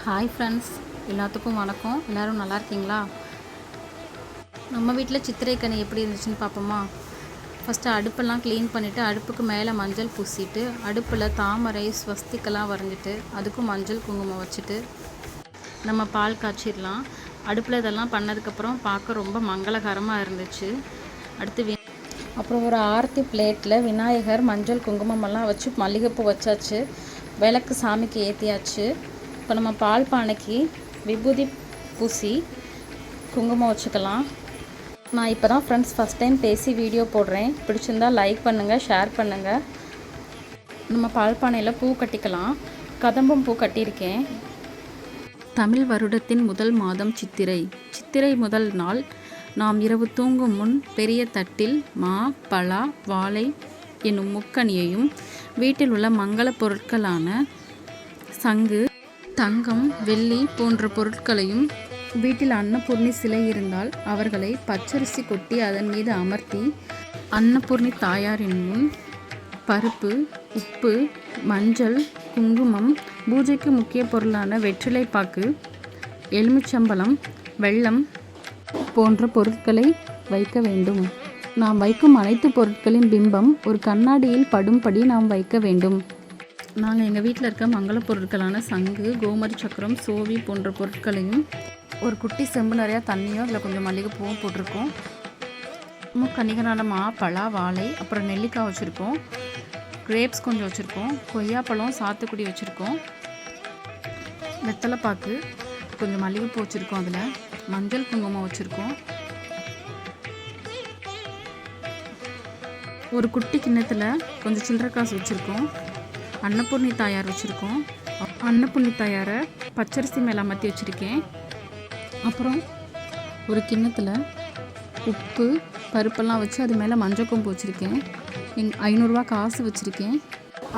Hi friends, எல்லாத்துக்கும் வணக்கம். எல்லோரும் நல்லா இருக்கீங்களா? நம்ம வீட்டில் சித்திரைக்கனி எப்படி இருந்துச்சுன்னு பார்ப்போமா? ஃபஸ்ட்டு அடுப்பெல்லாம் க்ளீன் பண்ணிவிட்டு அடுப்புக்கு மேலே மஞ்சள் பூசிட்டு அடுப்பில் தாமரை ஸ்வஸ்திக்கெல்லாம் வரைஞ்சிட்டு அதுக்கும் மஞ்சள் குங்குமம் வச்சுட்டு நம்ம பால் காய்ச்சிடலாம். அடுப்பில் இதெல்லாம் பண்ணதுக்கப்புறம் பார்க்க ரொம்ப மங்களகரமாக இருந்துச்சு. அடுத்து அப்புறம் ஒரு ஆரத்தி பிளேட்டில் விநாயகர் மஞ்சள் குங்குமமெல்லாம் வச்சு மல்லிகைப்பூ வச்சாச்சு. விளக்கு சாமிக்கு ஏற்றியாச்சு. இப்போ நம்ம பால் பானைக்கு விபூதி பூசி குங்குமம் வச்சுக்கலாம். நான் இப்போ தான் ஃப்ரெண்ட்ஸ் ஃபஸ்ட் டைம் பேசி வீடியோ போடுறேன். பிடிச்சிருந்தா லைக் பண்ணுங்கள், ஷேர் பண்ணுங்கள். நம்ம பால் பானையில் பூ கட்டிக்கலாம். கதம்பம் பூ கட்டியிருக்கேன். தமிழ் வருடத்தின் முதல் மாதம் சித்திரை. சித்திரை முதல் நாள் நாம் இரவு தூங்கும் முன் பெரிய தட்டில் மா, பலா, வாழை என்னும் முக்கனியையும் வீட்டில் உள்ள மங்கள பொருட்களான சங்கு, தங்கம், வெள்ளி போன்ற பொருட்களையும் வீட்டில் அன்னபூர்ணி சிலை இருந்தால் அவர்களை பச்சரிசி கொட்டி அதன் மீது அமர்த்தி அன்னபூர்ணி தாயாரின் முன் பருப்பு, உப்பு, மஞ்சள், குங்குமம், பூஜைக்கு முக்கிய பொருளான வெற்றிலைப்பாக்கு, எலுமிச்சம்பழம், வெல்லம் போன்ற பொருட்களை வைக்க வேண்டும். நாம் வைக்கும் அனைத்து பொருட்களின் பிம்பம் ஒரு கண்ணாடியில் படும்படி நாம் வைக்க வேண்டும். நாங்கள் எங்கள் வீட்டில் இருக்க மங்கள பொருட்களான சங்கு, கோமதி சக்கரம், சோவி போன்ற பொருட்களையும் ஒரு குட்டி செம்பு நிறையா தண்ணியும் அதில் கொஞ்சம் மல்லிகைப்பூவும் போட்டிருக்கோம். கன்னிகனான மா, பலா, வாழை, அப்புறம் நெல்லிக்காய் வச்சுருக்கோம். கிரேப்ஸ் கொஞ்சம் வச்சுருக்கோம். கொய்யாப்பழம், சாத்துக்குடி வச்சுருக்கோம். வெத்தலைப்பாக்கு, கொஞ்சம் மல்லிகைப்பூ வச்சுருக்கோம். அதில் மஞ்சள் குங்குமம் வச்சுருக்கோம். ஒரு குட்டி கிண்ணத்தில் கொஞ்சம் சில்லறை காசு வச்சுருக்கோம். அன்னபூர்ணி தாயார் வச்சுருக்கோம். அன்னபூர்ணி தாயாரை பச்சரிசி மேலே அமர்த்தி வச்சுருக்கேன். அப்புறம் ஒரு கிண்ணத்தில் உப்பு, பருப்பெல்லாம் வச்சு அது மேலே மஞ்சள் கொம்பு வச்சுருக்கேன். 500 ரூபா காசு வச்சுருக்கேன்.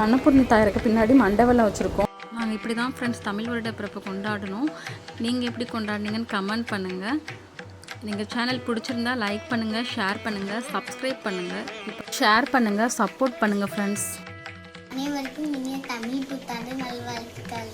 அன்னபூர்ணி தாயாருக்கு பின்னாடி மண்டபெல்லாம் வச்சுருக்கோம். நாங்கள் இப்படி தான் ஃப்ரெண்ட்ஸ் தமிழ் வருட பிறப்பை கொண்டாடணும். நீங்கள் எப்படி கொண்டாடினீங்கன்னு கமெண்ட் பண்ணுங்கள். நீங்கள் சேனல் பிடிச்சிருந்தா லைக் பண்ணுங்கள், ஷேர் பண்ணுங்கள், சப்ஸ்கிரைப் பண்ணுங்கள், ஷேர் பண்ணுங்கள், சப்போர்ட் பண்ணுங்கள் ஃப்ரெண்ட்ஸ். அனைவருக்கும் இனிய தமிழ் புத்தாண்டு நல்வாழ்த்துக்கள்.